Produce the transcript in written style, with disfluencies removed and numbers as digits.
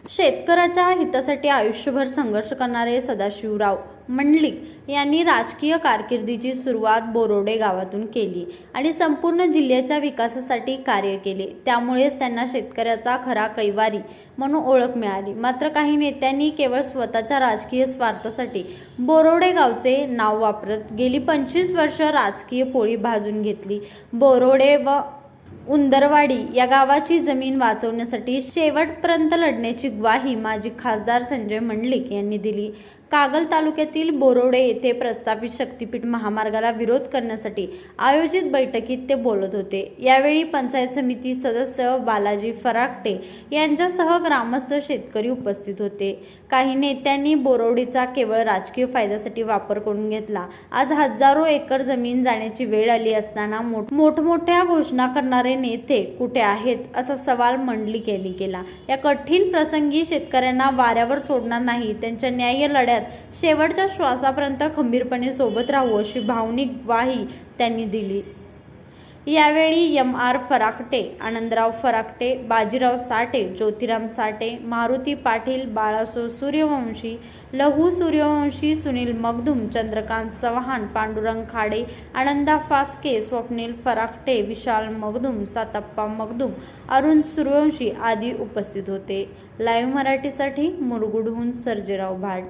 शेतकऱ्याच्या हितासाठी आयुष्यभर संघर्ष करणारे सदाशिवराव मंडलिक यांनी राजकीय कारकिर्दीची सुरुवात बोरोडे गावातून केली आणि संपूर्ण जिल्ह्याच्या विकासासाठी कार्य केले। त्यामुळेच त्यांना शेतकऱ्याचा खरा कैवारी म्हणून ओळख मिळाली। मात्र काही नेत्यांनी केवळ स्वतःच्या राजकीय स्वार्थासाठी बोरोडे गावचे नाव वापरत गेली 25 वर्ष राजकीय पोळी भाजून घेतली। बोरोडे व उंदरवाडी या गावाची जमीन वाचवण्यासाठी शेवटपर्यंत लढण्याची ग्वाही माजी खासदार संजय मंडलिक यांनी दिली। कागल तालुक्यातील बोरोडे येथे प्रस्तावित शक्तीपीठ महामार्गाला विरोध करण्यासाठी आयोजित बैठकीत ते बोलत होते। यावेळी पंचायत समिती सदस्य बालाजी फराकटे यांच्यासह ग्रामस्थ शेतकरी उपस्थित होते। काही नेत्यांनी बोरोडेचा केवळ राजकीय फायद्यासाठी वापर करून घेतला। आज हजारो एकर जमीन जाण्याची वेळ आली असताना मोठमोठ्या घोषणा करणारे नेते कुठे आहेत असा सवाल मंडलिक यांनी केला। या कठीण प्रसंगी शेतकऱ्यांना वाऱ्यावर सोडणार नाही, त्यांच्या न्याय्य लढ्यात शेवटच्या श्वासापर्यंत खंबीरपणे सोबत राहू अशी भावनिक ग्वाही त्यांनी दिली। यावेळी एम.आर. फराकटे, आनंदराव फराकटे, बाजीराव साठे, ज्योतिराम साठे, मारुती पाटील, बाळासो सूर्यवंशी, लहू सूर्यवंशी, सुनील मगदुम, चंद्रकांत चव्हाण, पांडुरंग खाडे, आनंदा फास्के, स्वप्नील फराकटे, विशाल मगदुम, सातप्पा मगदुम, अरुण सूर्यवंशी आदी उपस्थित होते। लाईव्ह मराठीसाठी मुरगुडहून सर्जेराव भाट।